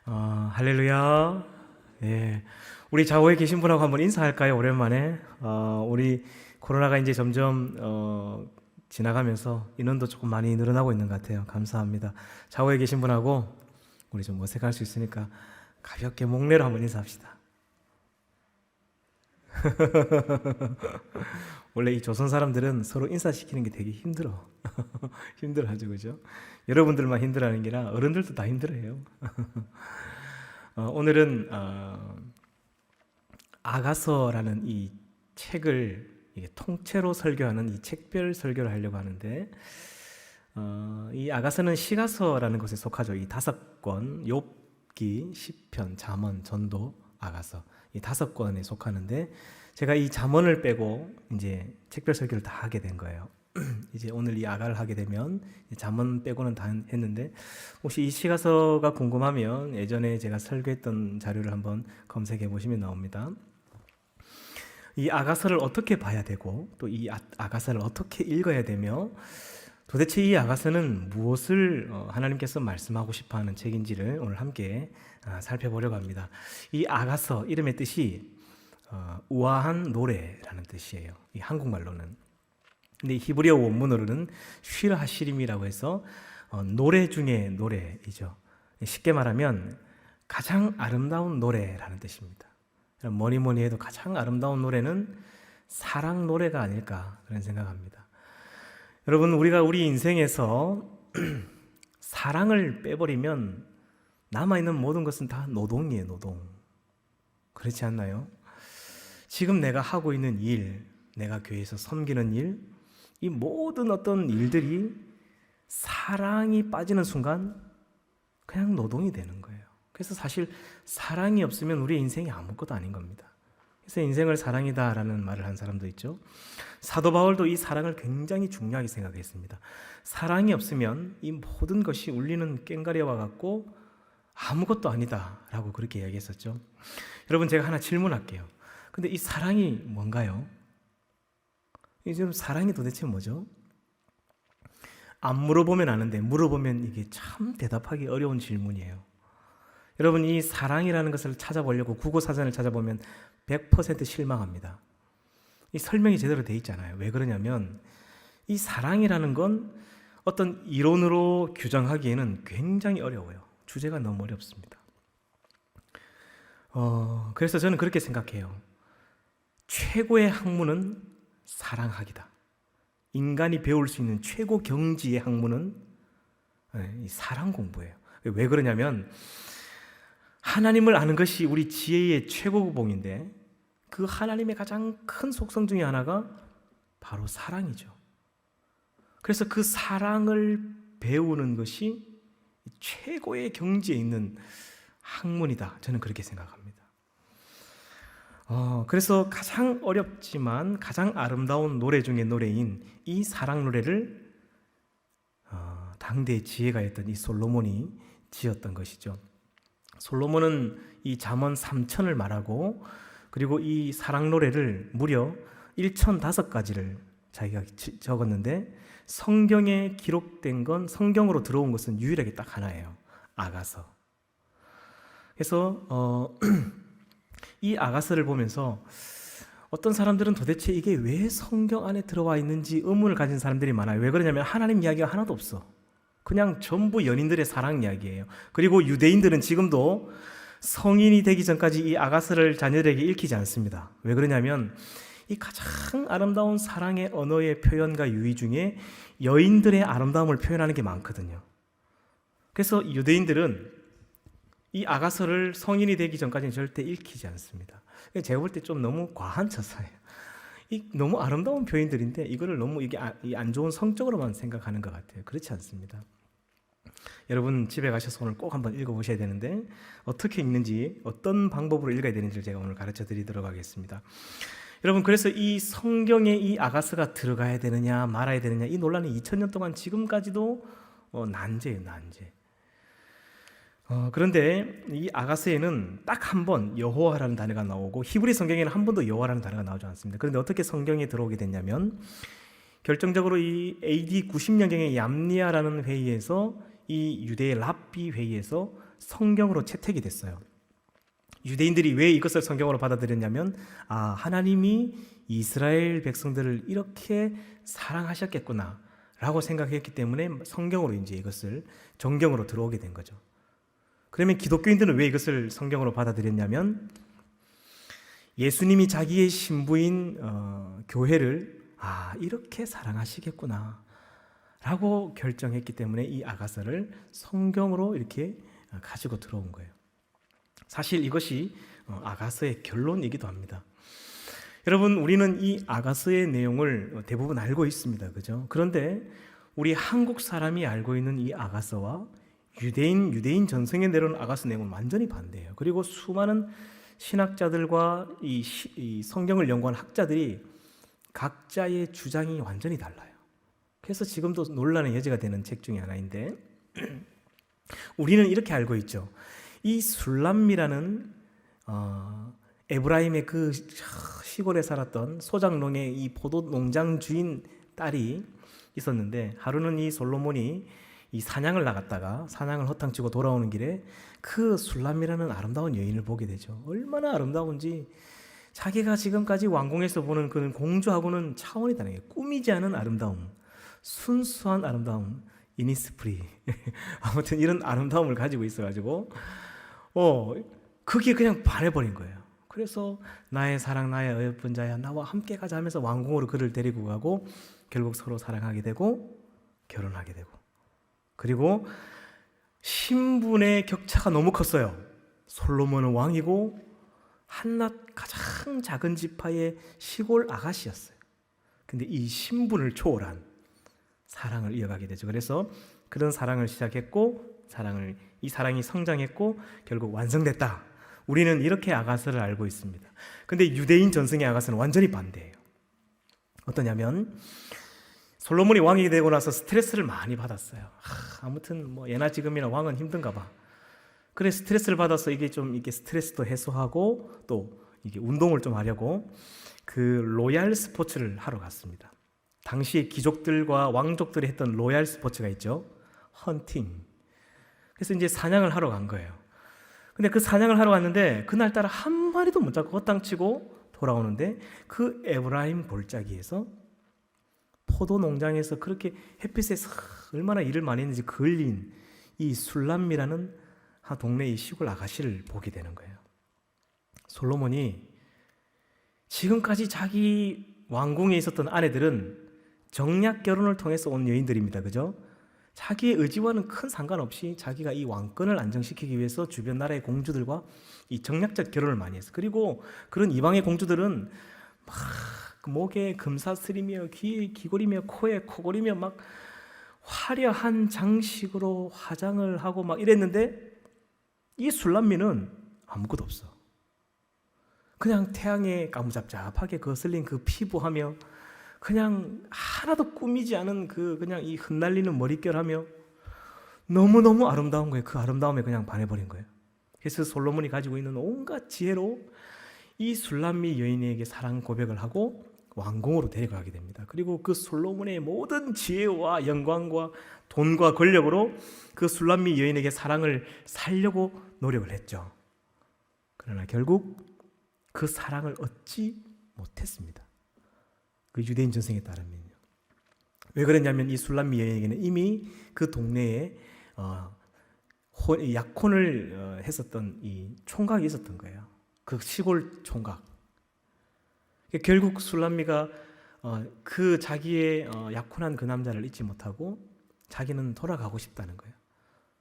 할렐루야. 예. 우리 좌우에 계신 분하고 한번 인사할까요? 오랜만에. 우리 코로나가 이제 점점 지나가면서 인원도 조금 많이 늘어나고 있는 것 같아요. 감사합니다. 좌우에 계신 분하고 우리 좀 어색할 수 있으니까 가볍게 목례로 한번 인사합시다. 원래 이 조선 사람들은 서로 인사시키는 게 되게 힘들어. 힘들어하죠, 그죠? 여러분들만 힘들어하는 게 아니라 어른들도 다 힘들어해요. 오늘은 아가서라는 이 책을 이게 통째로 설교하는 이 책별 설교를 하려고 하는데, 이 아가서는 시가서라는 것에 속하죠. 이 5권, 욥기, 시편, 잠언, 전도, 아가서 이 5권에 속하는데, 제가 이 잠언을 빼고 이제 책별 설교를 다 하게 된 거예요. 이제 오늘 이 아가를 하게 되면 잠언 빼고는 다 했는데, 혹시 이 시가서가 궁금하면 예전에 제가 설교했던 자료를 한번 검색해 보시면 나옵니다. 이 아가서를 어떻게 봐야 되고 또 이 아가서를 어떻게 읽어야 되며 도대체 이 아가서는 무엇을 하나님께서 말씀하고 싶어하는 책인지를 오늘 함께 살펴보려고 합니다. 이 아가서 이름의 뜻이 우아한 노래라는 뜻이에요. 이 한국말로는. 근데 히브리어 원문으로는 쉴 하시림이라고 해서 노래 중에 노래이죠. 쉽게 말하면 가장 아름다운 노래라는 뜻입니다. 뭐니 해도 가장 아름다운 노래는 사랑 노래가 아닐까 그런 생각합니다. 여러분, 우리가 우리 인생에서 사랑을 빼버리면 남아있는 모든 것은 다 노동이에요, 노동. 그렇지 않나요? 지금 내가 하고 있는 일, 내가 교회에서 섬기는 일, 이 모든 어떤 일들이 사랑이 빠지는 순간 그냥 노동이 되는 거예요. 그래서 사실 사랑이 없으면 우리의 인생이 아무것도 아닌 겁니다. 그래서 인생을 사랑이다라는 말을 한 사람도 있죠. 사도 바울도 이 사랑을 굉장히 중요하게 생각했습니다. 사랑이 없으면 이 모든 것이 울리는 꽹과리와 같고 아무것도 아니다라고 그렇게 이야기했었죠. 여러분, 제가 하나 질문할게요. 근데 이 사랑이 뭔가요? 이제 사랑이 도대체 뭐죠? 안 물어보면 아는데 물어보면 이게 참 대답하기 어려운 질문이에요. 여러분, 이 사랑이라는 것을 찾아보려고 국어사전을 찾아보면 100% 실망합니다. 이 설명이 제대로 돼 있잖아요. 왜 그러냐면 이 사랑이라는 건 어떤 이론으로 규정하기에는 굉장히 어려워요. 주제가 너무 어렵습니다. 그래서 저는 그렇게 생각해요. 최고의 학문은 사랑하기다. 인간이 배울 수 있는 최고 경지의 학문은 이 사랑 공부예요. 왜 그러냐면 하나님을 아는 것이 우리 지혜의 최고봉인데 그 하나님의 가장 큰 속성 중에 하나가 바로 사랑이죠. 그래서 그 사랑을 배우는 것이 최고의 경지에 있는 학문이다. 저는 그렇게 생각합니다. 그래서 가장 어렵지만 가장 아름다운 노래 중의 노래인 이 사랑 노래를 당대의 지혜가였던 이 솔로몬이 지었던 것이죠. 솔로몬은 이 잠언 3천을 말하고 그리고 이 사랑 노래를 무려 1005가지를 자기가 적었는데 성경에 기록된 건, 성경으로 들어온 것은 유일하게 딱 하나예요. 아가서. 그래서 이 아가서를 보면서 어떤 사람들은 도대체 이게 왜 성경 안에 들어와 있는지 의문을 가진 사람들이 많아요. 왜 그러냐면 하나님 이야기가 하나도 없어. 그냥 전부 연인들의 사랑 이야기예요. 그리고 유대인들은 지금도 성인이 되기 전까지 이 아가서를 자녀들에게 읽히지 않습니다. 왜 그러냐면 이 가장 아름다운 사랑의 언어의 표현과 유의 중에 여인들의 아름다움을 표현하는 게 많거든요. 그래서 유대인들은 이 아가서를 성인이 되기 전까지는 절대 읽히지 않습니다. 제가 볼 때 좀 너무 과한 처사예요. 너무 아름다운 표현들인데 이거를 너무 이게 안 좋은 성적으로만 생각하는 것 같아요. 그렇지 않습니다. 여러분 집에 가셔서 오늘 꼭 한번 읽어보셔야 되는데 어떻게 읽는지, 어떤 방법으로 읽어야 되는지를 제가 오늘 가르쳐 드리도록 하겠습니다. 여러분, 그래서 이 성경에 이 아가서가 들어가야 되느냐 말아야 되느냐 이 논란이 2000년 동안 지금까지도 난제예요, 난제. 그런데 이 아가서에는 딱 한 번 여호와라는 단어가 나오고 히브리 성경에는 한 번도 여호와라는 단어가 나오지 않습니다. 그런데 어떻게 성경에 들어오게 됐냐면 결정적으로 이 AD 90년경에 얌리아라는 회의에서 이 유대의 랍비 회의에서 성경으로 채택이 됐어요. 유대인들이 왜 이것을 성경으로 받아들였냐면 하나님이 이스라엘 백성들을 이렇게 사랑하셨겠구나 라고 생각했기 때문에 성경으로 이제 이것을 정경으로 들어오게 된 거죠. 그러면 기독교인들은 왜 이것을 성경으로 받아들였냐면 예수님이 자기의 신부인 교회를 이렇게 사랑하시겠구나 라고 결정했기 때문에 이 아가서를 성경으로 이렇게 가지고 들어온 거예요. 사실 이것이 아가서의 결론이기도 합니다. 여러분, 우리는 이 아가서의 내용을 대부분 알고 있습니다. 그죠? 그런데 우리 한국 사람이 알고 있는 이 아가서와 유대인 전승에 내려온 아가서 내용은 완전히 반대예요. 그리고 수많은 신학자들과 이 성경을 연구한 학자들이 각자의 주장이 완전히 달라요. 그래서 지금도 논란의 여지가 되는 책 중에 하나인데 우리는 이렇게 알고 있죠. 이 술람미라는 에브라임의 그 시골에 살았던 소작농의 이 포도 농장 주인 딸이 있었는데 하루는 이 솔로몬이 이 사냥을 나갔다가 사냥을 허탕치고 돌아오는 길에 그 술람미라는 아름다운 여인을 보게 되죠. 얼마나 아름다운지 자기가 지금까지 왕궁에서 보는 그 공주하고는 차원이 다른 게 꾸미지 않은 아름다움, 순수한 아름다움, 이니스프리 아무튼 이런 아름다움을 가지고 있어가지고 그게 그냥 반해버린 거예요. 그래서 나의 사랑 나의 어여쁜 자야 나와 함께 가자 하면서 왕궁으로 그를 데리고 가고 결국 서로 사랑하게 되고 결혼하게 되고 그리고 신분의 격차가 너무 컸어요. 솔로몬은 왕이고 한낱 가장 작은 지파의 시골 아가씨였어요. 근데 이 신분을 초월한 사랑을 이어가게 되죠. 그래서 그런 사랑을 시작했고 이 사랑이 성장했고 결국 완성됐다. 우리는 이렇게 아가서를 알고 있습니다. 근데 유대인 전승의 아가서는 완전히 반대예요. 어떠냐면 솔로몬이 왕이 되고 나서 스트레스를 많이 받았어요. 아무튼 예나 지금이나 왕은 힘든가 봐. 그래 스트레스를 받아서 이게 스트레스도 해소하고 또 이게 운동을 좀 하려고 그 로얄 스포츠를 하러 갔습니다. 당시에 귀족들과 왕족들이 했던 로얄 스포츠가 있죠. 헌팅. 그래서 이제 사냥을 하러 간 거예요. 근데 그 사냥을 하러 갔는데 그날따라 한 마리도 못 잡고 헛땅치고 돌아오는데 그 에브라임 골짜기에서 포도 농장에서 그렇게 햇빛에 얼마나 일을 많이 했는지 그을린 이 술람미라는 동네 이 시골 아가씨를 보게 되는 거예요. 솔로몬이 지금까지 자기 왕궁에 있었던 아내들은 정략 결혼을 통해서 온 여인들입니다. 그죠? 자기의 의지와는 큰 상관없이 자기가 이 왕권을 안정시키기 위해서 주변 나라의 공주들과 이 정략적 결혼을 많이 했어요. 그리고 그런 이방의 공주들은 막 목에 금사슬이며 귀에 귀걸이며 코에 코걸이며 막 화려한 장식으로 화장을 하고 막 이랬는데 이 술람미는 아무것도 없어. 그냥 태양에 까무잡잡하게 거슬린 그 피부하며 그냥 하나도 꾸미지 않은 그냥 이 흩날리는 머릿결하며 너무너무 아름다운 거예요. 그 아름다움에 그냥 반해버린 거예요. 그래서 솔로몬이 가지고 있는 온갖 지혜로 이 술람미 여인에게 사랑 고백을 하고 왕궁으로 데려가게 됩니다. 그리고 그 솔로몬의 모든 지혜와 영광과 돈과 권력으로 그 술람미 여인에게 사랑을 살려고 노력을 했죠. 그러나 결국 그 사랑을 얻지 못했습니다. 그 유대인 전승에 따르면요. 왜 그랬냐면 이 술람미 여인에게는 이미 그 동네에 약혼을 했었던 이 총각이 있었던 거예요. 그 시골 총각. 결국 술람미가 그 자기의 약혼한 그 남자를 잊지 못하고 자기는 돌아가고 싶다는 거예요.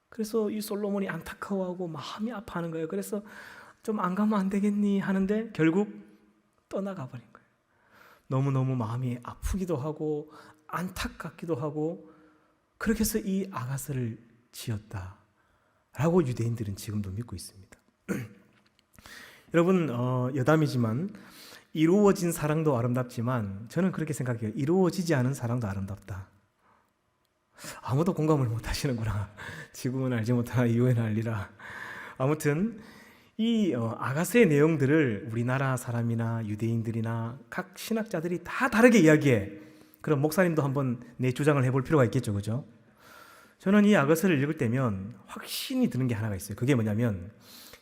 그래서 이 솔로몬이 안타까워하고 마음이 아파하는 거예요. 그래서 좀 안 가면 안 되겠니 하는데 결국 떠나가 버린 거예요. 너무너무 마음이 아프기도 하고 안타깝기도 하고 그렇게 해서 이 아가서를 지었다라고 유대인들은 지금도 믿고 있습니다. 여러분 여담이지만 이루어진 사랑도 아름답지만 저는 그렇게 생각해요. 이루어지지 않은 사랑도 아름답다. 아무도 공감을 못 하시는구나. 지금은 알지 못하나 이후에는 알리라. 아무튼 이 아가서의 내용들을 우리나라 사람이나 유대인들이나 각 신학자들이 다 다르게 이야기해. 그럼 목사님도 한번 내 주장을 해볼 필요가 있겠죠, 그죠? 저는 이 아가서를 읽을 때면 확신이 드는 게 하나가 있어요. 그게 뭐냐면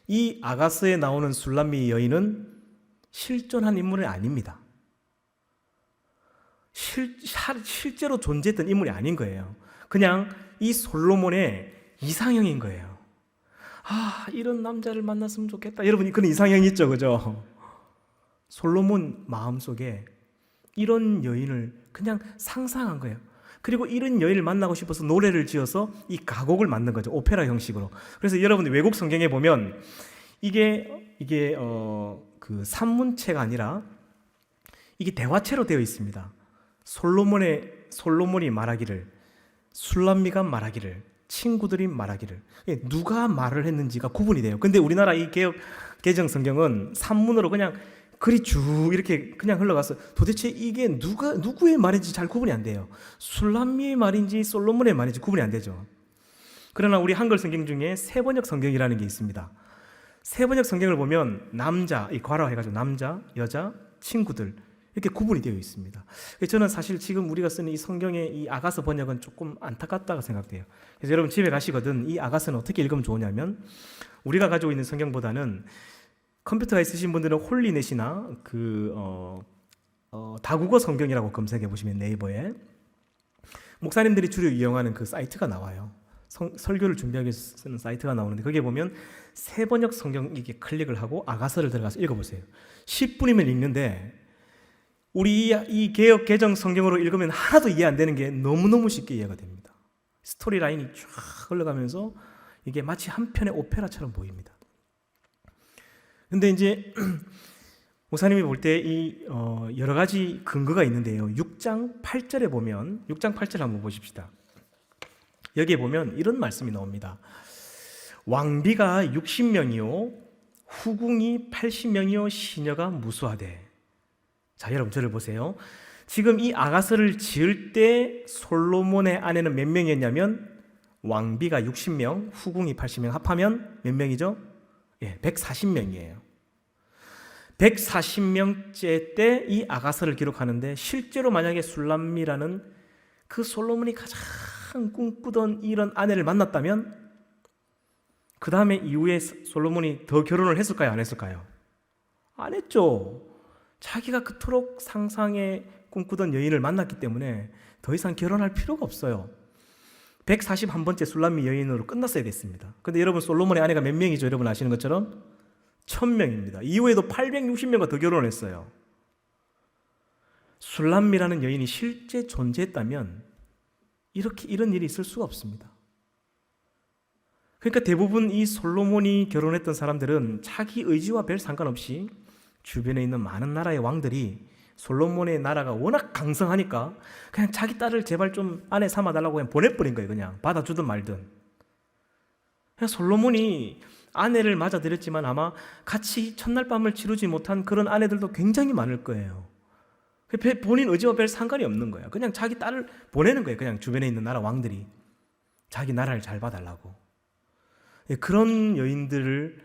이 아가서에 나오는 술람미 여인은 실존한 인물이 아닙니다. 실제로 존재했던 인물이 아닌 거예요. 그냥 이 솔로몬의 이상형인 거예요. 아, 이런 남자를 만났으면 좋겠다. 여러분, 그런 이상형 있죠, 그죠? 솔로몬 마음속에 이런 여인을 그냥 상상한 거예요. 그리고 이런 여인을 만나고 싶어서 노래를 지어서 이 가곡을 만든 거죠. 오페라 형식으로. 그래서 여러분들 외국 성경에 보면 이게 그 산문체가 아니라 이게 대화체로 되어 있습니다. 솔로몬이 말하기를, 술람미가 말하기를, 친구들이 말하기를, 누가 말을 했는지가 구분이 돼요. 근데 우리나라 이 개정 성경은 산문으로 그냥 글이 쭉 이렇게 그냥 흘러가서 도대체 이게 누구의 말인지 잘 구분이 안 돼요. 술람미의 말인지 솔로몬의 말인지 구분이 안 되죠. 그러나 우리 한글 성경 중에 세번역 성경이라는 게 있습니다. 세번역 성경을 보면 남자, 이 괄호해가지고 남자, 여자, 친구들 이렇게 구분이 되어 있습니다. 저는 사실 지금 우리가 쓰는 이 성경의 이 아가서 번역은 조금 안타깝다고 생각돼요. 그래서 여러분 집에 가시거든 이 아가서는 어떻게 읽으면 좋으냐면 우리가 가지고 있는 성경보다는 컴퓨터가 있으신 분들은 홀리넷이나 다국어 성경이라고 검색해 보시면 네이버에 목사님들이 주로 이용하는 그 사이트가 나와요. 설교를 준비하기 위해서 쓰는 사이트가 나오는데 거기에 보면 세번역 성경 이렇게 클릭을 하고 아가서를 들어가서 읽어보세요. 10분이면 읽는데 우리 이 개역 개정 성경으로 읽으면 하나도 이해 안 되는 게 너무너무 쉽게 이해가 됩니다. 스토리 라인이 쫙 흘러가면서 이게 마치 한 편의 오페라처럼 보입니다. 근데 이제 목사님이 볼 때 이 여러 가지 근거가 있는데요. 6장 8절에 보면 6장 8절 한번 보십시다. 여기에 보면 이런 말씀이 나옵니다. 왕비가 60명이요 후궁이 80명이요 시녀가 무수하되. 자, 여러분 저를 보세요. 지금 이 아가서를 지을 때 솔로몬의 아내는 몇 명이었냐면 왕비가 60명, 후궁이 80명 합하면 몇 명이죠? 예, 140명이에요. 140명째 때 이 아가서를 기록하는데 실제로 만약에 술람미라는 그 솔로몬이 가장 꿈꾸던 이런 아내를 만났다면 그 다음에 이후에 솔로몬이 더 결혼을 했을까요? 안 했을까요? 안 했죠. 자기가 그토록 상상에 꿈꾸던 여인을 만났기 때문에 더 이상 결혼할 필요가 없어요. 141번째 술람미 여인으로 끝났어야 됐습니다. 근데 여러분 솔로몬의 아내가 몇 명이죠? 여러분 아시는 것처럼 1000명입니다. 이후에도 860명과 더 결혼을 했어요. 술람미라는 여인이 실제 존재했다면 이런 일이 있을 수가 없습니다. 그러니까 대부분 이 솔로몬이 결혼했던 사람들은 자기 의지와 별 상관없이 주변에 있는 많은 나라의 왕들이 솔로몬의 나라가 워낙 강성하니까 그냥 자기 딸을 제발 좀 아내 삼아달라고 그냥 보내버린 거예요. 그냥 받아주든 말든. 그냥 솔로몬이 아내를 맞아들였지만 아마 같이 첫날 밤을 치르지 못한 그런 아내들도 굉장히 많을 거예요. 본인 의지와 별 상관이 없는 거예요. 그냥 자기 딸을 보내는 거예요. 그냥 주변에 있는 나라 왕들이 자기 나라를 잘 봐달라고. 그런 여인들을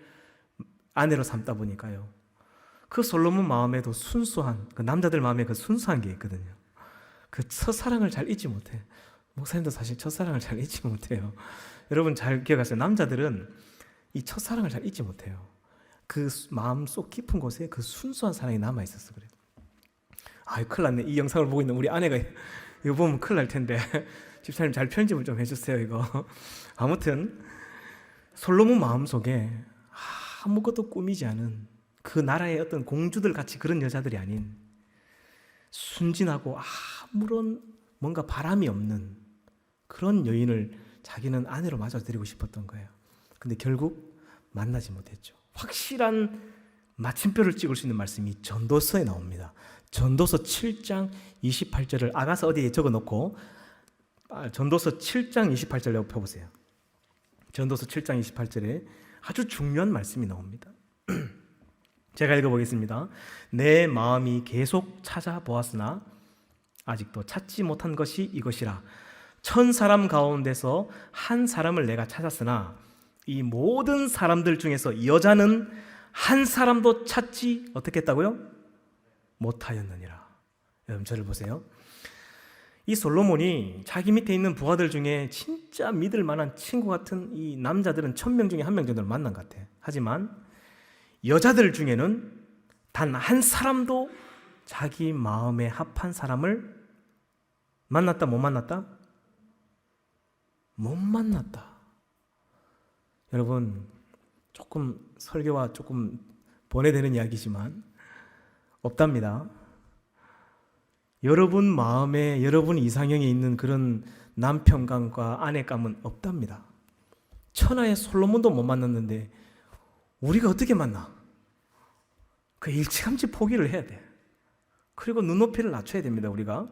아내로 삼다 보니까요. 그 솔로몬 마음에도 순수한, 그 남자들 마음에 그 순수한 게 있거든요. 그 첫사랑을 잘 잊지 못해. 목사님도 사실 첫사랑을 잘 잊지 못해요. 여러분 잘 기억하세요. 남자들은 이 첫사랑을 잘 잊지 못해요. 그 마음 속 깊은 곳에 그 순수한 사랑이 남아있었어 그래요. 아, 큰일 났네. 이 영상을 보고 있는 우리 아내가 이거 보면 큰일 날 텐데 집사님 잘 편집을 좀 해주세요 이거. 아무튼 솔로몬 마음속에 아무것도 꾸미지 않은 그 나라의 어떤 공주들 같이 그런 여자들이 아닌 순진하고 아무런 뭔가 바람이 없는 그런 여인을 자기는 아내로 맞아들이고 싶었던 거예요. 근데 결국 만나지 못했죠. 확실한 마침표를 찍을 수 있는 말씀이 전도서에 나옵니다. 전도서 7장 28절을 아가서 어디에 적어놓고 전도서 7장 28절 펴보세요. 전도서 7장 28절에 아주 중요한 말씀이 나옵니다. 제가 읽어보겠습니다. 내 마음이 계속 찾아보았으나 아직도 찾지 못한 것이 이것이라. 1000사람 가운데서 한 사람을 내가 찾았으나 이 모든 사람들 중에서 여자는 한 사람도 찾지 어떻게 했다고요? 못하였느니라. 여러분 저를 보세요. 이 솔로몬이 자기 밑에 있는 부하들 중에 진짜 믿을 만한 친구 같은 이 남자들은 1000명 중에 1명 정도를 만난 것 같아. 하지만 여자들 중에는 단 한 사람도 자기 마음에 합한 사람을 만났다, 못 만났다? 못 만났다. 여러분, 조금 설교와 조금 번외되는 이야기지만 없답니다. 여러분 마음에 여러분 이상형에 있는 그런 남편감과 아내감은 없답니다. 천하의 솔로몬도 못 만났는데 우리가 어떻게 만나? 그 일찌감치 포기를 해야 돼. 그리고 눈높이를 낮춰야 됩니다, 우리가.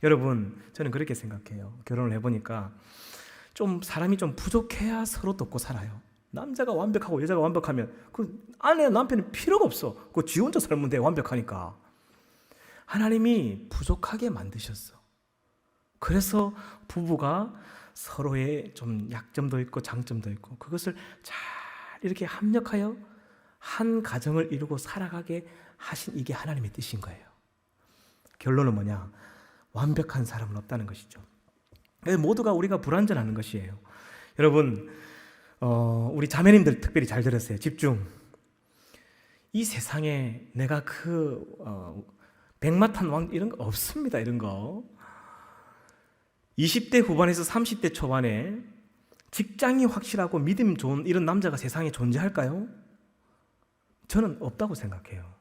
여러분, 저는 그렇게 생각해요. 결혼을 해보니까 좀 사람이 좀 부족해야 서로 돕고 살아요. 남자가 완벽하고 여자가 완벽하면 그 아내, 남편은 필요가 없어. 그거 지 혼자 살면 돼, 완벽하니까. 하나님이 부족하게 만드셨어. 그래서 부부가 서로의 좀 약점도 있고 장점도 있고 그것을 잘 이렇게 합력하여 한 가정을 이루고 살아가게 하신 이게 하나님의 뜻인 거예요. 결론은 뭐냐? 완벽한 사람은 없다는 것이죠. 모두가 우리가 불완전하는 것이에요. 여러분, 우리 자매님들 특별히 잘 들으세요. 집중. 이 세상에 내가 백마탄 왕 이런 거 없습니다. 이런 거. 20대 후반에서 30대 초반에 직장이 확실하고 믿음 좋은 이런 남자가 세상에 존재할까요? 저는 없다고 생각해요.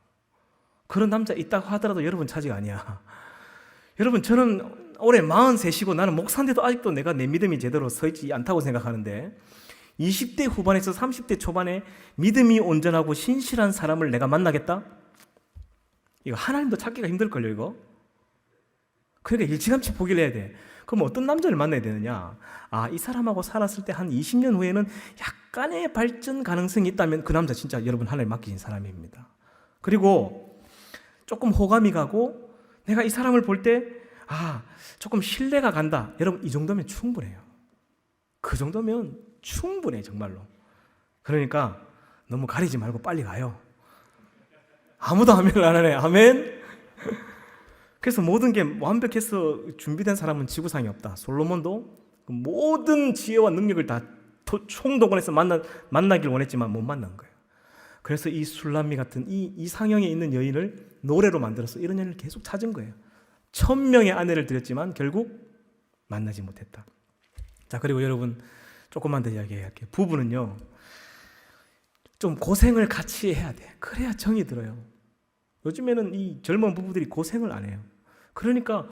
그런 남자 있다고 하더라도 여러분 차지가 아니야. 여러분, 저는 올해 43이고 나는 목사인데도 아직도 내가 내 믿음이 제대로 서 있지 않다고 생각하는데 20대 후반에서 30대 초반에 믿음이 온전하고 신실한 사람을 내가 만나겠다? 이거 하나님도 찾기가 힘들걸요, 이거? 그러니까 일찌감치 포기를 해야 돼. 그럼 어떤 남자를 만나야 되느냐? 이 사람하고 살았을 때 한 20년 후에는 약간의 발전 가능성이 있다면 그 남자 진짜 여러분 하나님 맡기신 사람입니다. 그리고 조금 호감이 가고 내가 이 사람을 볼 때 조금 신뢰가 간다. 여러분, 이 정도면 충분해요. 그 정도면 충분해, 정말로. 그러니까 너무 가리지 말고 빨리 가요. 아무도 아멘을 안 하네. 아멘. 그래서 모든 게 완벽해서 준비된 사람은 지구상에 없다. 솔로몬도 모든 지혜와 능력을 다 총동원해서 만나길 원했지만 못 만난 거예요. 그래서 이 술람미 같은 이 이상형에 있는 여인을 노래로 만들어서 이런 여인을 계속 찾은 거예요. 1000명의 아내를 드렸지만 결국 만나지 못했다. 자, 그리고 여러분 조금만 더 이야기할게요. 부부는요, 좀 고생을 같이 해야 돼. 그래야 정이 들어요. 요즘에는 이 젊은 부부들이 고생을 안 해요. 그러니까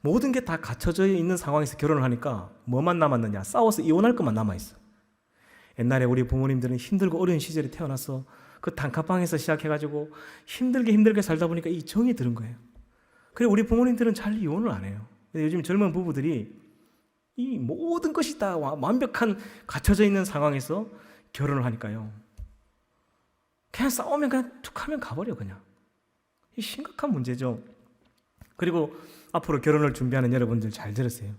모든 게 다 갖춰져 있는 상황에서 결혼을 하니까 뭐만 남았느냐? 싸워서 이혼할 것만 남아있어. 옛날에 우리 부모님들은 힘들고 어려운 시절에 태어나서 그 단칸방에서 시작해가지고 힘들게 살다 보니까 이 정이 들은 거예요. 그리고 우리 부모님들은 잘 이혼을 안 해요. 근데 요즘 젊은 부부들이 이 모든 것이 다 완벽한 갖춰져 있는 상황에서 결혼을 하니까요. 그냥 싸우면 그냥 툭 하면 가버려, 그냥. 이 심각한 문제죠. 그리고 앞으로 결혼을 준비하는 여러분들 잘 들으세요.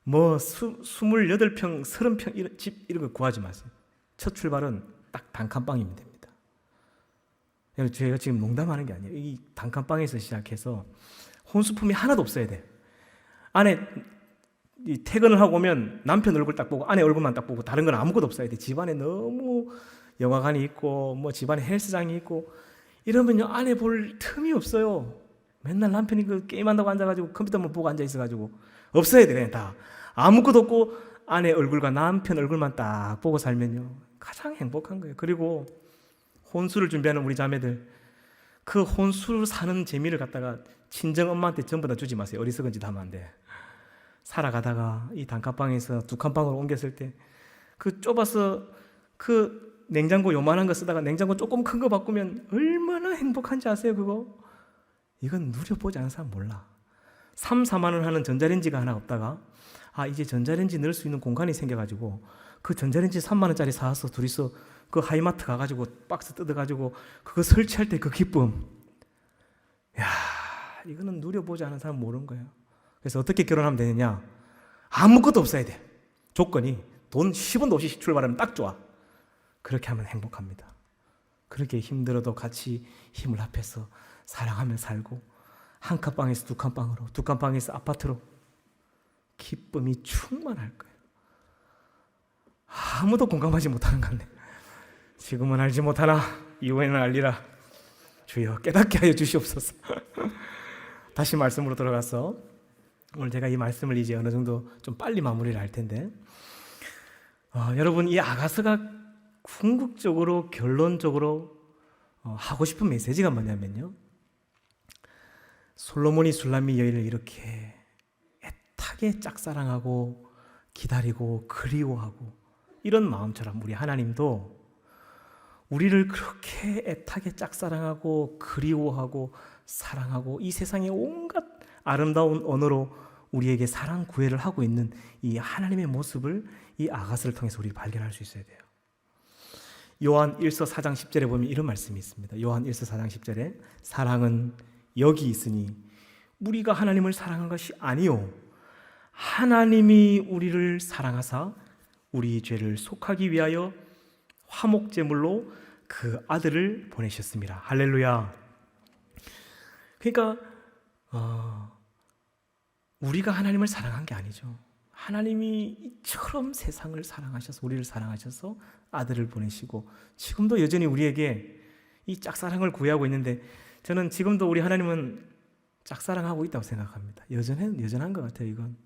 28평, 30평 이런 집 이런 거 구하지 마세요. 첫 출발은 딱 단칸방이면 됩니다. 제가 지금 농담하는 게 아니에요. 이 단칸방에서 시작해서 혼수품이 하나도 없어야 돼. 안에 퇴근을 하고 오면 남편 얼굴 딱 보고 아내 얼굴만 딱 보고 다른 건 아무것도 없어야 돼. 집안에 너무 영화관이 있고 집안에 헬스장이 있고 이러면요 아내 볼 틈이 없어요. 맨날 남편이 그 게임한다고 앉아가지고 컴퓨터만 보고 앉아있어가지고 없어야 돼. 그냥 다 아무것도 없고 아내 얼굴과 남편 얼굴만 딱 보고 살면요 가장 행복한 거예요. 그리고 혼수를 준비하는 우리 자매들, 그 혼수 사는 재미를 갖다가 친정 엄마한테 전부 다 주지 마세요. 어리석은 짓 하면 안 돼. 살아가다가 이 단칸방에서 두 칸방으로 옮겼을 때 그 좁아서 그 냉장고 요만한 거 쓰다가 냉장고 조금 큰 거 바꾸면 얼마나 행복한지 아세요? 그거 이건 누려보지 않은 사람 몰라. 3, 4만 원 하는 전자레인지가 하나 없다가 이제 전자레인지 넣을 수 있는 공간이 생겨가지고 그 전자레인지 3만 원짜리 사서 둘이서 그 하이마트 가가지고 박스 뜯어가지고 그거 설치할 때 그 기쁨, 야 이거는 누려보지 않은 사람 모르는 거예요. 그래서 어떻게 결혼하면 되느냐? 아무것도 없어야 돼. 조건이 돈 10원도 없이 출발하면 딱 좋아. 그렇게 하면 행복합니다. 그렇게 힘들어도 같이 힘을 합해서 사랑하며 살고 한 칸방에서 두 칸방으로, 두 칸방에서 아파트로 기쁨이 충만할 거예요. 아무도 공감하지 못하는 것 같네. 지금은 알지 못하나 이후에는 알리라. 주여 깨닫게 하여 주시옵소서. 다시 말씀으로 돌아가서 오늘 제가 이 말씀을 이제 어느 정도 좀 빨리 마무리를 할 텐데, 여러분, 이 아가스가 궁극적으로 결론적으로 하고 싶은 메시지가 뭐냐면요, 솔로몬이 술람미 여인을 이렇게 애타게 짝사랑하고 기다리고 그리워하고 이런 마음처럼 우리 하나님도 우리를 그렇게 애타게 짝사랑하고 그리워하고 사랑하고 이 세상의 온갖 아름다운 언어로 우리에게 사랑 구애를 하고 있는 이 하나님의 모습을 이 아가스를 통해서 우리가 발견할 수 있어야 돼요. 요한 1서 4장 10절에 보면 이런 말씀이 있습니다. 요한 1서 4장 10절에 사랑은 여기 있으니 우리가 하나님을 사랑한 것이 아니요 하나님이 우리를 사랑하사 우리 죄를 속하기 위하여 화목제물로 그 아들을 보내셨습니다. 할렐루야. 그러니까 우리가 하나님을 사랑한 게 아니죠. 하나님이 이처럼 세상을 사랑하셔서 우리를 사랑하셔서 아들을 보내시고 지금도 여전히 우리에게 이 짝사랑을 구애하고 있는데, 저는 지금도 우리 하나님은 짝사랑하고 있다고 생각합니다. 여전한 것 같아요. 이건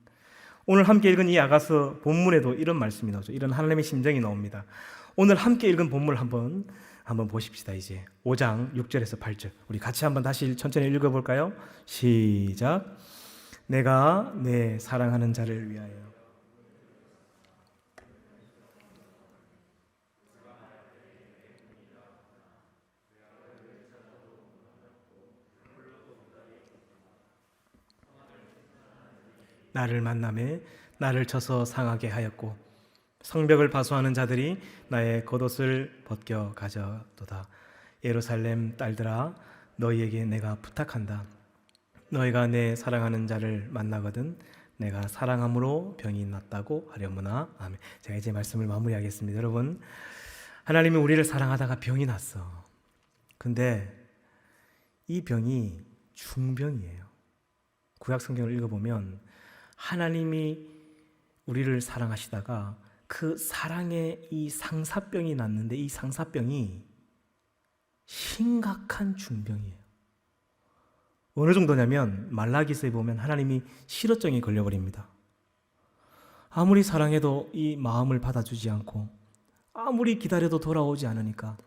오늘 함께 읽은 이 아가서 본문에도 이런 말씀이 나오죠. 이런 하나님의 심정이 나옵니다. 오늘 함께 읽은 본문을 한번 보십시다. 이제 5장 6절에서 8절 우리 같이 한번 다시 천천히 읽어볼까요? 시작. 내가 내 사랑하는 자를 위하여 나를 만남에 나를 쳐서 상하게 하였고 성벽을 파수하는 자들이 나의 겉옷을 벗겨 가져도다. 예루살렘 딸들아 너희에게 내가 부탁한다. 너희가 내 사랑하는 자를 만나거든 내가 사랑함으로 병이 낫다고 하려무나. 아멘. 제가 이제 말씀을 마무리하겠습니다. 여러분, 하나님이 우리를 사랑하다가 병이 났어. 근데 이 병이 중병이에요. 구약 성경을 읽어보면 하나님이 우리를 사랑하시다가 그 사랑에 이 상사병이 났는데 이 상사병이 심각한 중병이에요. 어느 정도냐면 말라기서에 보면 하나님이 실어증이 걸려버립니다. 아무리 사랑해도 이 마음을 받아주지 않고 아무리 기다려도 돌아오지 않으니까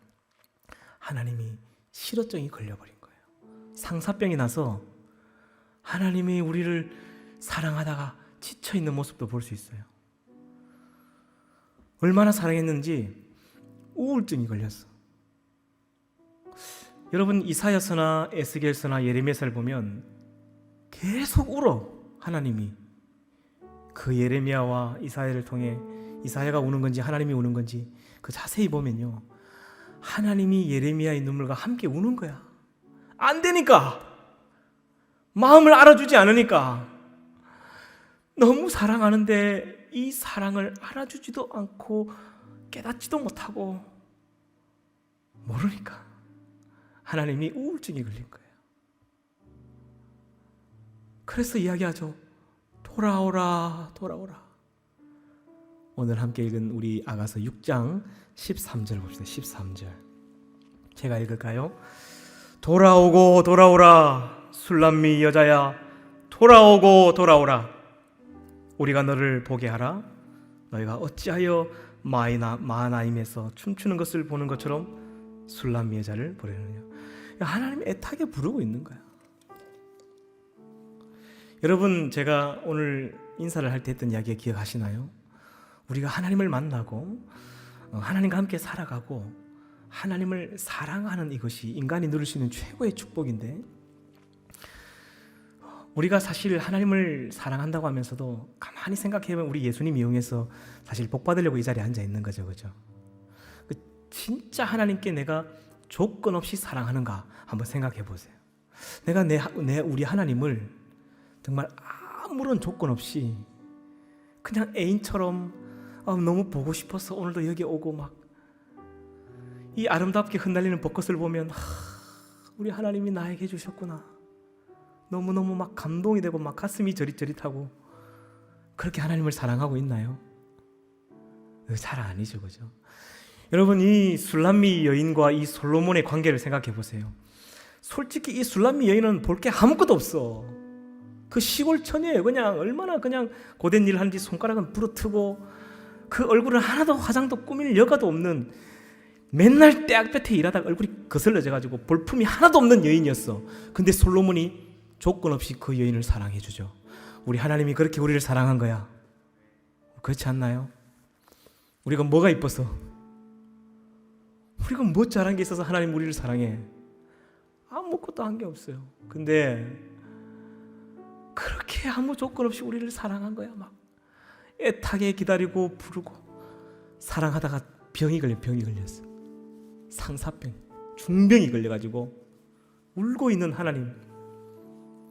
하나님이 실어증이 걸려버린 거예요. 상사병이 나서 하나님이 우리를 사랑하다가 지쳐있는 모습도 볼 수 있어요. 얼마나 사랑했는지 우울증이 걸렸어. 여러분, 이사야서나 에스겔서나 예레미야서를 보면 계속 울어. 하나님이 그 예레미야와 이사야를 통해 이사야가 우는 건지 하나님이 우는 건지 그 자세히 보면요, 하나님이 예레미야의 눈물과 함께 우는 거야. 안 되니까, 마음을 알아주지 않으니까. 너무 사랑하는데 이 사랑을 알아주지도 않고 깨닫지도 못하고 모르니까 하나님이 우울증이 걸린 거예요. 그래서 이야기하죠. 돌아오라, 돌아오라. 오늘 함께 읽은 우리 아가서 6장 13절 봅시다. 13절 제가 읽을까요? 돌아오고 돌아오라 술람미 여자야, 돌아오고 돌아오라. 우리가 너를 보게 하라. 너희가 어찌하여 마하나임에서 춤추는 것을 보는 것처럼 술람미 여자를 보려느냐. 하나님이 애타게 부르고 있는 거야. 여러분, 제가 오늘 인사를 할 때 했던 이야기 기억하시나요? 우리가 하나님을 만나고 하나님과 함께 살아가고 하나님을 사랑하는 이것이 인간이 누릴 수 있는 최고의 축복인데, 우리가 사실 하나님을 사랑한다고 하면서도 가만히 생각해보면 우리 예수님 이용해서 사실 복 받으려고 이 자리에 앉아 있는 거죠, 그죠? 진짜 하나님께 내가 조건 없이 사랑하는가 한번 생각해 보세요. 내가 우리 하나님을 정말 아무런 조건 없이 그냥 애인처럼 너무 보고 싶어서 오늘도 여기 오고 막 이 아름답게 흩날리는 벚꽃을 보면 우리 하나님이 나에게 주셨구나. 너무너무 막 감동이 되고 막 가슴이 저릿저릿하고 그렇게 하나님을 사랑하고 있나요? 잘 아니죠, 그죠? 여러분, 이 술람미 여인과 이 솔로몬의 관계를 생각해 보세요. 솔직히 이 술람미 여인은 볼 게 아무것도 없어. 그 시골 처녀예요. 그냥 얼마나 그냥 고된 일 하는지 손가락은 부러뜨고, 그 얼굴은 하나도 화장도 꾸밀 여가도 없는, 맨날 떼약볕에 일하다가 얼굴이 거슬러져가지고 볼품이 하나도 없는 여인이었어. 근데 솔로몬이 조건 없이 그 여인을 사랑해 주죠. 우리 하나님이 그렇게 우리를 사랑한 거야. 그렇지 않나요? 우리가 뭐가 이뻐서, 우리가 뭐 잘한 게 있어서 하나님 우리를 사랑해? 아무것도 한 게 없어요. 근데 그렇게 아무 조건 없이 우리를 사랑한 거야. 막 애타게 기다리고 부르고, 사랑하다가 병이 걸렸어. 상사병, 중병이 걸려가지고 울고 있는 하나님,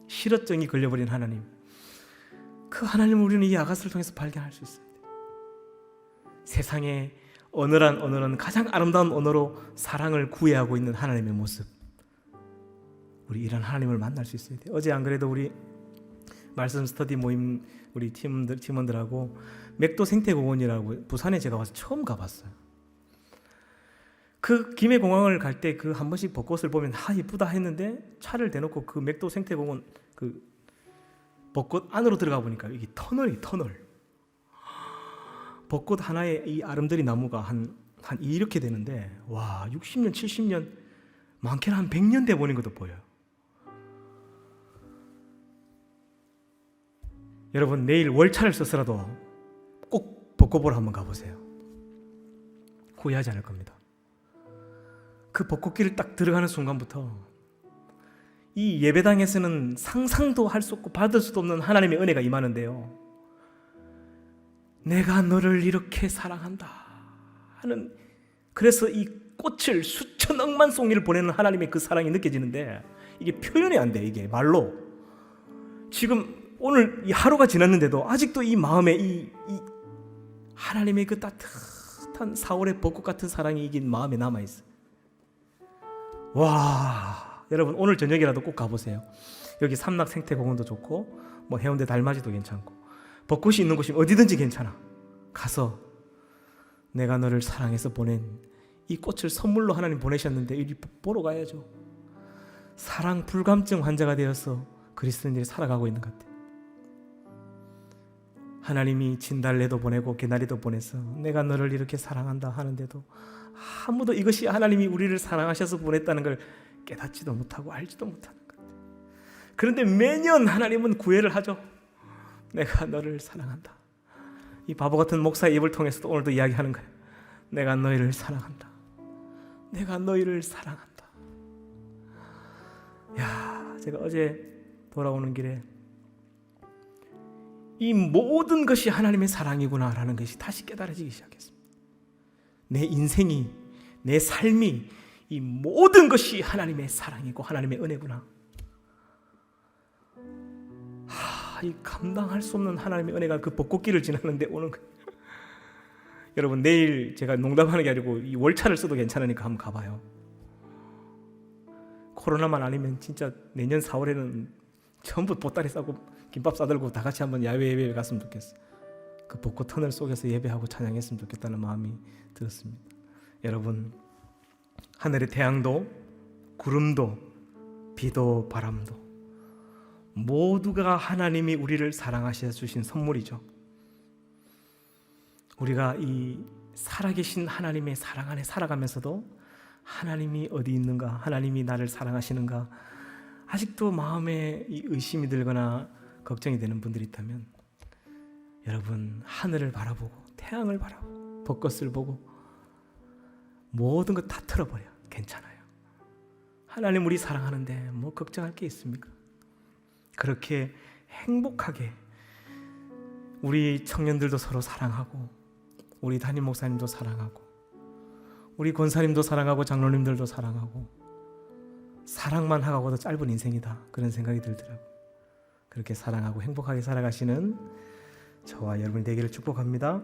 실어증이 걸려버린 하나님, 그 하나님을 우리는 이 아가스를 통해서 발견할 수 있습니다. 세상에 어느한 언어는 가장 아름다운 언어로 사랑을 구애하고 있는 하나님의 모습, 우리 이런 하나님을 만날 수 있어야 돼요. 어제 안 그래도 우리 말씀 스터디 모임 우리 팀원들하고 맥도 생태공원이라고 부산에 제가 와서 처음 가봤어요. 그 김해공항을 갈 때 그 한 번씩 벚꽃을 보면 이쁘다 했는데, 차를 대놓고 그 맥도 생태공원 그 벚꽃 안으로 들어가 보니까 이게 터널. 벚꽃 하나에 이 아름드리 나무가 한 이렇게 되는데, 와, 60년 70년 많게는 한 100년 돼 보는 것도 보여요. 여러분, 내일 월차를 써서라도 꼭 벚꽃 보러 한번 가보세요. 후회하지 않을 겁니다. 그 벚꽃길을 딱 들어가는 순간부터 이 예배당에서는 상상도 할 수 없고 받을 수도 없는 하나님의 은혜가 임하는데요, 내가 너를 이렇게 사랑한다 하는, 그래서 이 꽃을 수천억만 송이를 보내는 하나님의 그 사랑이 느껴지는데, 이게 표현이 안 돼. 이게 말로. 지금 오늘 이 하루가 지났는데도 아직도 이 마음에 이 하나님의 그 따뜻한 4월의 벚꽃 같은 사랑이 이게 마음에 남아있어. 와, 여러분 오늘 저녁이라도 꼭 가보세요. 여기 삼락 생태공원도 좋고, 뭐 해운대 달맞이도 괜찮고, 벚꽃이 있는 곳이 어디든지 괜찮아. 가서 내가 너를 사랑해서 보낸 이 꽃을 선물로 하나님 보내셨는데 이리 보러 가야죠. 사랑 불감증 환자가 되어서 그리스도인들이 살아가고 있는 것 같아요. 하나님이 진달래도 보내고 개나리도 보내서 내가 너를 이렇게 사랑한다 하는데도 아무도 이것이 하나님이 우리를 사랑하셔서 보냈다는 걸 깨닫지도 못하고 알지도 못하는 것 같아요. 그런데 매년 하나님은 구애를 하죠. 내가 너를 사랑한다. 이 바보 같은 목사의 입을 통해서도 오늘도 이야기하는 거예요. 내가 너희를 사랑한다. 내가 너희를 사랑한다. 야, 제가 어제 돌아오는 길에 이 모든 것이 하나님의 사랑이구나라는 것이 다시 깨달아지기 시작했습니다. 내 인생이, 내 삶이, 이 모든 것이 하나님의 사랑이고 하나님의 은혜구나. 이 감당할 수 없는 하나님의 은혜가 그 벚꽃길을 지나는데 오는 거예요. 여러분, 내일 제가 농담하는 게 아니고 이 월차를 써도 괜찮으니까 한번 가봐요. 코로나만 아니면 진짜 내년 4월에는 전부 보따리 싸고 김밥 싸들고 다 같이 한번 야외 예배 갔으면 좋겠어. 그 벚꽃 터널 속에서 예배하고 찬양했으면 좋겠다는 마음이 들었습니다. 여러분, 하늘의 태양도 구름도 비도 바람도 모두가 하나님이 우리를 사랑하셔 주신 선물이죠. 우리가 이 살아계신 하나님의 사랑 안에 살아가면서도 하나님이 어디 있는가, 하나님이 나를 사랑하시는가 아직도 마음에 이 의심이 들거나 걱정이 되는 분들이 있다면, 여러분, 하늘을 바라보고 태양을 바라보고 벚꽃을 보고 모든 것 다 틀어버려. 괜찮아요. 하나님 우리 사랑하는데 뭐 걱정할 게 있습니까? 그렇게 행복하게 우리 청년들도 서로 사랑하고, 우리 담임 목사님도 사랑하고, 우리 권사님도 사랑하고, 장로님들도 사랑하고, 사랑만 하고도 짧은 인생이다, 그런 생각이 들더라고요. 그렇게 사랑하고 행복하게 살아가시는 저와 여러분이 되기를 축복합니다.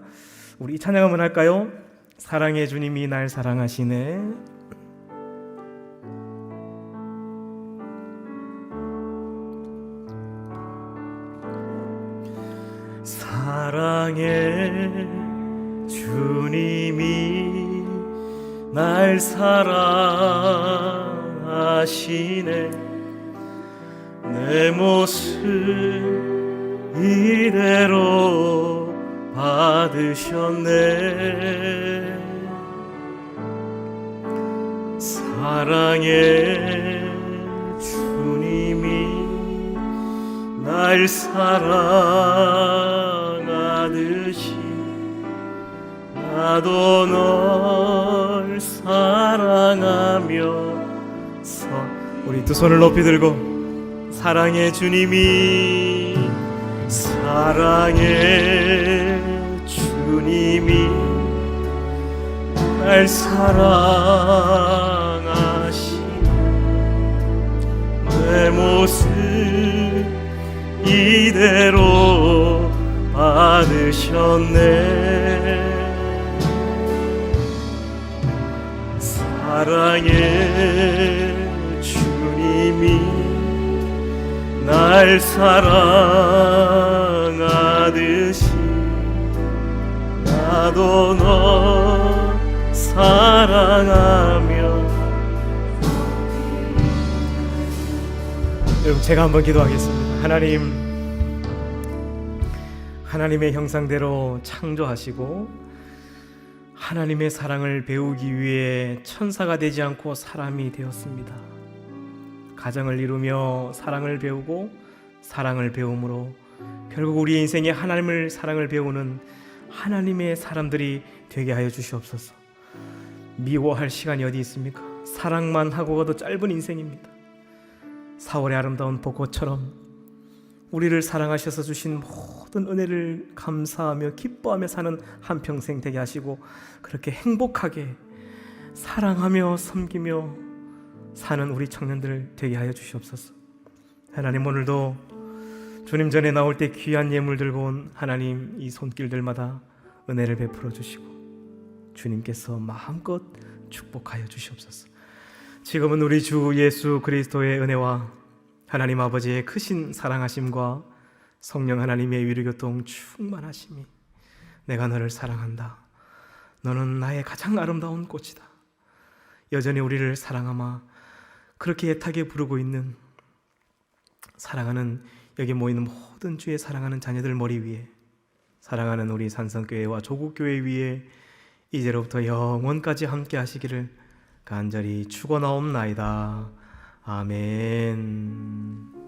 우리 이 찬양 한번 할까요? 사랑의 주님이 날 사랑하시네. 사랑해 주님이 날 사랑하시네. 내 모습 이대로 받으셨네. 사랑해 주님이 날 사랑하듯이 나도 널 사랑하면서. 우리 두 손을 높이 들고 사랑해 주님이, 사랑해 주님이 날 사랑하시네. 내 모습 이대로 받으셨네. 사랑해 주님이 날 사랑하듯이 나도 너 사랑하며. 여러분, 제가 한번 기도하겠습니다. 하나님의 형상대로 창조하시고 하나님의 사랑을 배우기 위해 천사가 되지 않고 사람이 되었습니다. 가정을 이루며 사랑을 배우고 사랑을 배움으로 결국 우리 인생에 하나님을 사랑을 배우는 하나님의 사람들이 되게 하여 주시옵소서. 미워할 시간이 어디 있습니까? 사랑만 하고 가도 짧은 인생입니다. 4월의 아름다운 벚꽃처럼 우리를 사랑하셔서 주신 모든 은혜를 감사하며 기뻐하며 사는 한평생 되게 하시고 그렇게 행복하게 사랑하며 섬기며 사는 우리 청년들 되게 하여 주시옵소서. 하나님, 오늘도 주님 전에 나올 때 귀한 예물 들고 온 하나님 이 손길들마다 은혜를 베풀어 주시고 주님께서 마음껏 축복하여 주시옵소서. 지금은 우리 주 예수 그리스도의 은혜와 하나님 아버지의 크신 사랑하심과 성령 하나님의 위로교통 충만하심이, 내가 너를 사랑한다, 너는 나의 가장 아름다운 꽃이다, 여전히 우리를 사랑하마 그렇게 애타게 부르고 있는 사랑하는 여기 모이는 모든 주의 사랑하는 자녀들 머리 위에, 사랑하는 우리 산성교회와 조국교회 위에 이제로부터 영원까지 함께 하시기를 간절히 축원하옵나이다. 아멘.